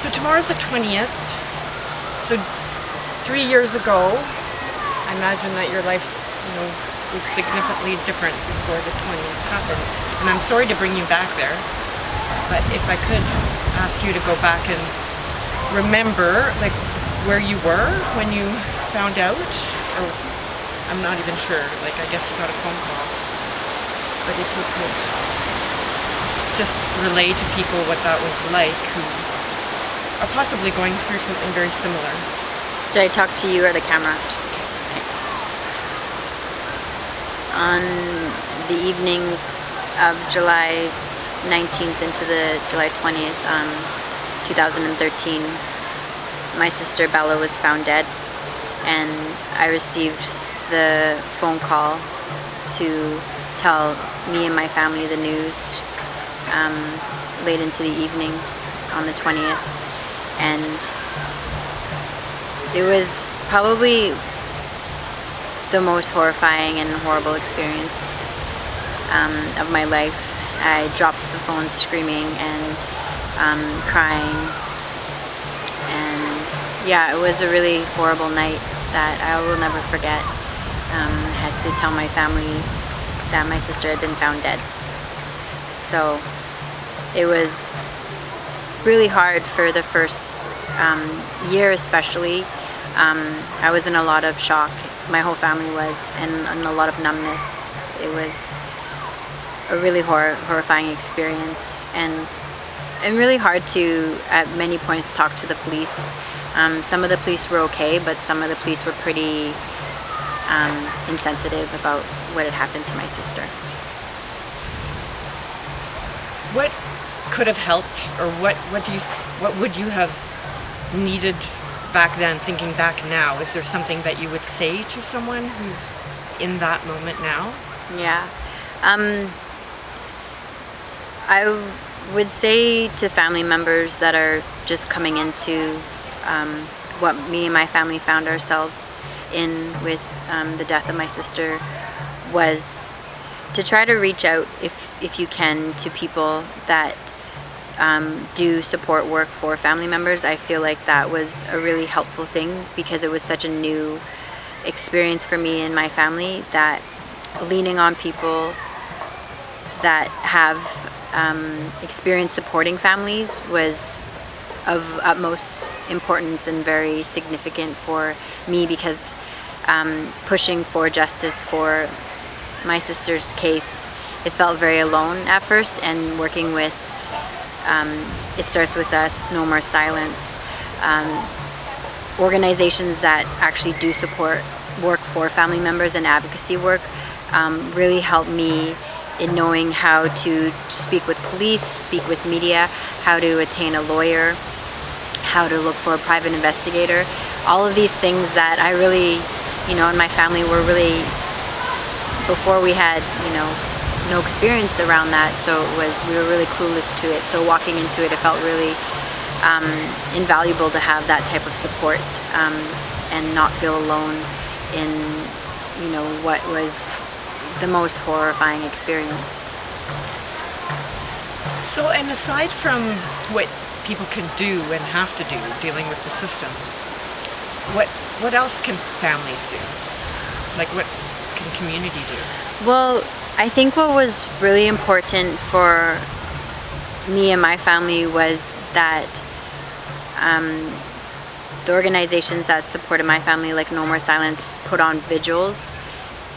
So tomorrow's the 20th. So 3 years ago, I imagine that your life, was significantly different before the 20th happened. And I'm sorry to bring you back there, but if I could ask you to go back and remember, like, where you were when you found out, or I'm not even sure. Like, I guess you got a phone call, but if you could just relay to people what that was like, who are possibly going through something very similar. Should I talk to you or the camera? On the evening of July 19th into the July 20th, 2013, my sister Bella was found dead, and I received the phone call to tell me and my family the news late into the evening on the 20th, and it was probably the most horrifying and horrible experience of my life. I dropped the phone screaming and crying, and yeah, it was a really horrible night that I will never forget. I had to tell my family that my sister had been found dead. So it was really hard for the first year especially. I was in a lot of shock. My whole family was, and a lot of numbness. It was a really horrifying experience, and really hard to, at many points, talk to the police. Some of the police were okay, but some of the police were pretty insensitive about what had happened to my sister. What could have helped, or what would you have needed back then, thinking back now? Is there something that you would say to someone who's in that moment now? Yeah. I would say to family members that are just coming into what me and my family found ourselves in with the death of my sister, was to try to reach out, if you can, to people that do support work for family members. I feel like that was a really helpful thing, because it was such a new experience for me and my family, that leaning on people that have experience supporting families was of utmost importance and very significant for me, because pushing for justice for my sister's case, it felt very alone at first, and working with It Starts With Us, No More Silence, organizations that actually do support work for family members and advocacy work, really helped me in knowing how to speak with police, speak with media, how to attain a lawyer, how to look for a private investigator. All of these things that I really, and my family were really, before we had, no experience around that, so we were really clueless to it. So walking into it, it felt really invaluable to have that type of support, and not feel alone in, what was the most horrifying experience. So, and aside from what people can do and have to do dealing with the system, what else can families do? Like, what can community do? Well, I think what was really important for me and my family was that the organizations that supported my family, like No More Silence, put on vigils,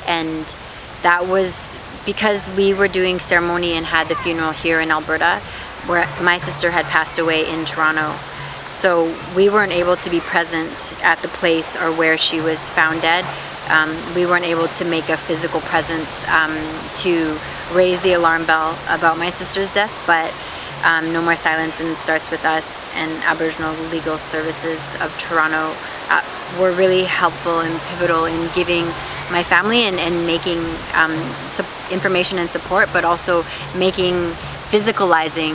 and that was because we were doing ceremony and had the funeral here in Alberta, where my sister had passed away in Toronto. So we weren't able to be present at the place or where she was found dead. We weren't able to make a physical presence to raise the alarm bell about my sister's death, but No More Silence and It Starts With Us and Aboriginal Legal Services of Toronto were really helpful and pivotal in giving my family and making information and support, but also physicalizing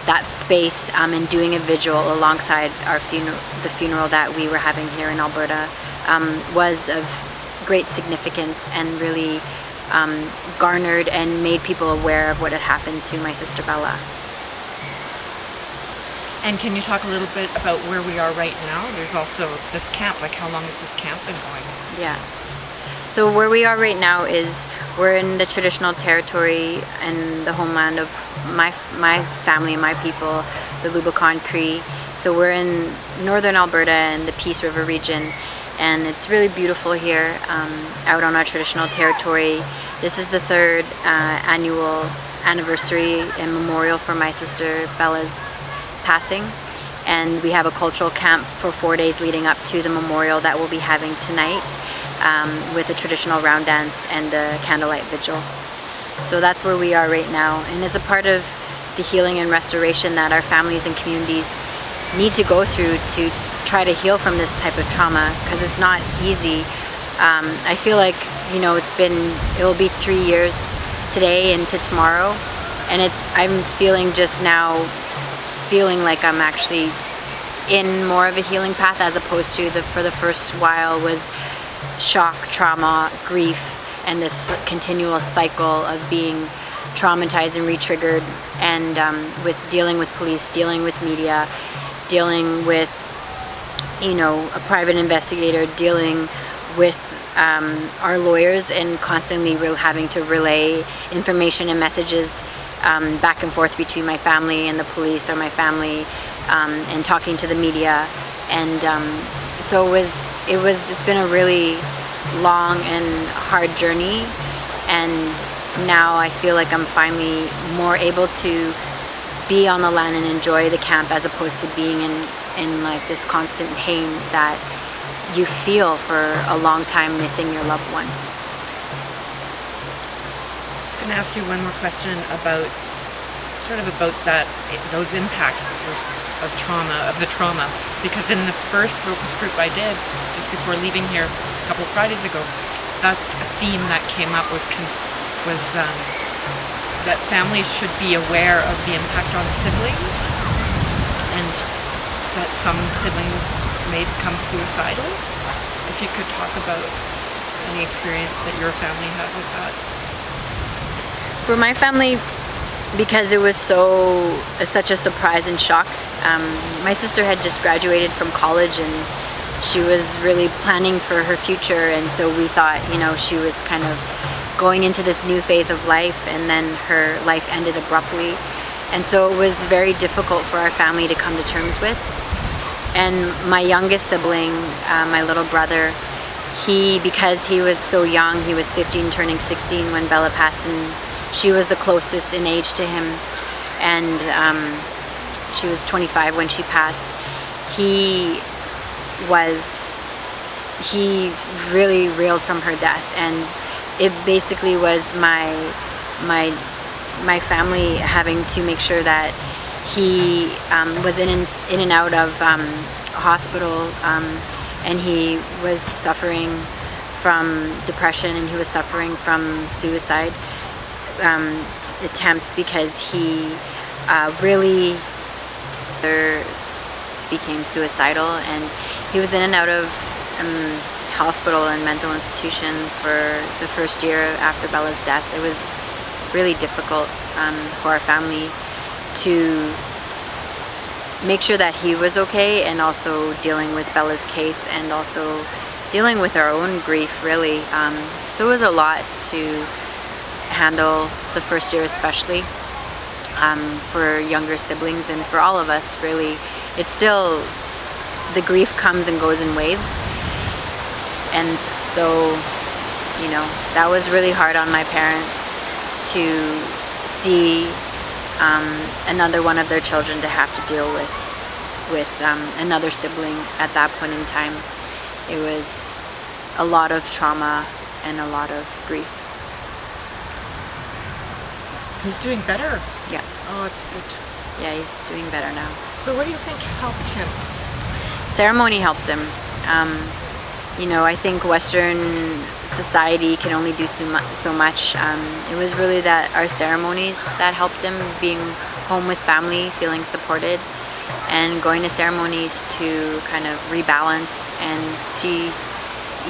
that space and doing a vigil alongside the funeral that we were having here in Alberta was of great significance, and really garnered and made people aware of what had happened to my sister Bella. And can you talk a little bit about where we are right now? There's also this camp. Like, how long has this camp been going? Yes. So where we are right now is we're in the traditional territory and the homeland of my family and my people, the Laboucan Cree. So we're in northern Alberta and the Peace River region, and it's really beautiful here out on our traditional territory. This is the third annual anniversary and memorial for my sister Bella's passing, and we have a cultural camp for 4 days leading up to the memorial that we'll be having tonight with a traditional round dance and a candlelight vigil. So that's where we are right now, and it's a part of the healing and restoration that our families and communities need to go through to try to heal from this type of trauma, because it's not easy. I feel like, you know, it will be 3 years today into tomorrow, and I'm feeling just now feeling like I'm actually in more of a healing path, as opposed to for the first while was shock, trauma, grief, and this continual cycle of being traumatized and re-triggered, and with dealing with police, dealing with media, dealing with, you know, a private investigator, dealing with our lawyers, and constantly having to relay information and messages back and forth between my family and the police, or my family and talking to the media. And so it's been a really long and hard journey, and now I feel like I'm finally more able to be on the land and enjoy the camp, as opposed to being in like this constant pain that you feel for a long time, missing your loved one. I'm going to ask you one more question about those impacts of the trauma, because in the first focus group I did just before leaving here a couple of Fridays ago, that's a theme that came up was that families should be aware of the impact on siblings, and that some siblings may become suicidal. If you could talk about any experience that your family had with that. For my family, because it was such a surprise and shock, my sister had just graduated from college, and she was really planning for her future, and so we thought, you know, she was kind of going into this new phase of life, and then her life ended abruptly, and so it was very difficult for our family to come to terms with. And my youngest sibling, my little brother, because he was so young, he was 15 turning 16 when Bella passed, and she was the closest in age to him, and she was 25 when she passed. He really reeled from her death, and it basically was my family having to make sure that he was in and out of hospital, and he was suffering from depression, and he was suffering from suicide attempts, because he really became suicidal, and he was in and out of hospital and mental institution for the first year after Bella's death. It was really difficult for our family to make sure that he was okay, and also dealing with Bella's case, and also dealing with our own grief, really. So it was a lot to handle the first year, especially for younger siblings, and for all of us, really. It's still, the grief comes and goes in waves, and so, you know, that was really hard on my parents to see another one of their children to have to deal with another sibling at that point in time. It was a lot of trauma and a lot of grief. He's doing better. Yeah. Oh, it's good. Yeah, he's doing better now. So what do you think helped him? Ceremony helped him. You know, I think Western society can only do so much. It was really that our ceremonies that helped him, being home with family, feeling supported, and going to ceremonies to kind of rebalance and see,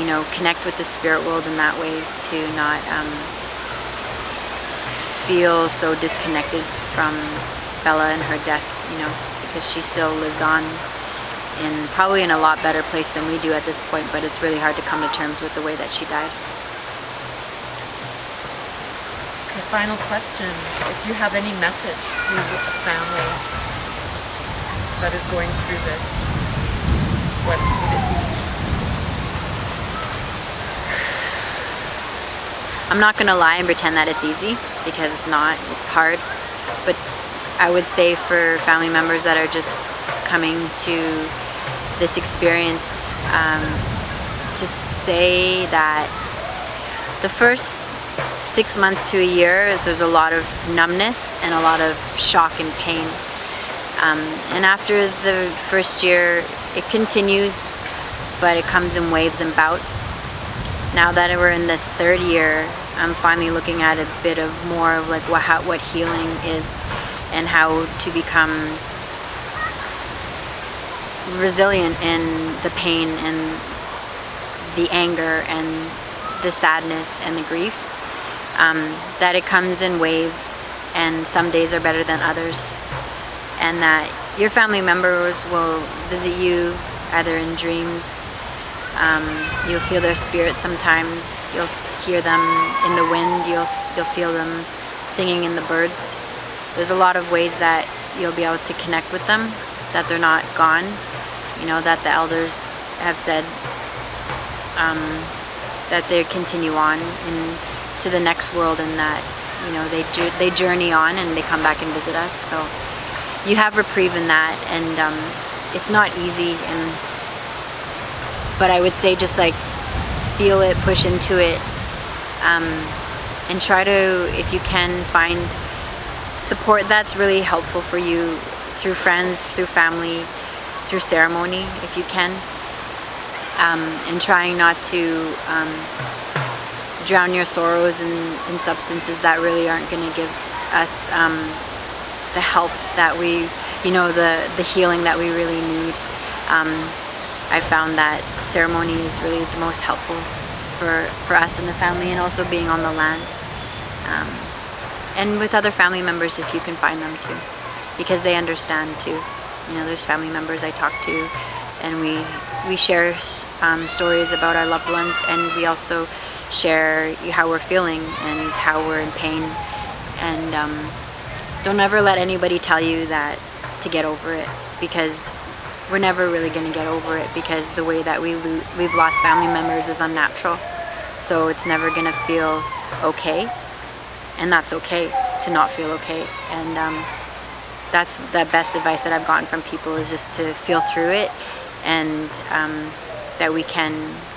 you know, connect with the spirit world in that way, to not feel so disconnected from Bella and her death, you know. because she still lives on in probably in a lot better place than we do at this point, but it's really hard to come to terms with the way that she died. Okay, final question. If you have any message to a family that is going through this, what would it be? I'm not gonna lie and pretend that it's easy, because it's not. It's hard. But I would say for family members that are just coming to this experience, to say that the first 6 months to a year there's a lot of numbness and a lot of shock and pain. And after the first year, it continues, but it comes in waves and bouts. Now that we're in the third year, I'm finally looking at a bit of more of like what healing is and how to become resilient in the pain and the anger and the sadness and the grief. That it comes in waves, and some days are better than others, and that your family members will visit you either in dreams. You'll feel their spirit sometimes. You'll hear them in the wind. You'll feel them singing in the birds. There's a lot of ways that you'll be able to connect with them, that they're not gone. You know, that the elders have said that they continue on to the next world, and that, you know, they journey on and they come back and visit us. So you have reprieve in that, and it's not easy, but I would say just like feel it, push into it, and try to, if you can, find support that's really helpful for you through friends, through family, through ceremony, if you can, and trying not to drown your sorrows in substances that really aren't going to give us the help that we, you know, the healing that we really need. I found that ceremony is really the most helpful for us in the family, and also being on the land, and with other family members if you can find them too, because they understand too. You know, there's family members I talk to, and we share stories about our loved ones, and we also share how we're feeling and how we're in pain. And don't ever let anybody tell you that to get over it, because we're never really going to get over it, because the way that we've lost family members is unnatural. So it's never going to feel okay, and that's okay to not feel okay. And that's the best advice that I've gotten from people, is just to feel through it, and that we can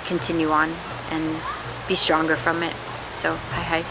continue on and be stronger from it. So hi.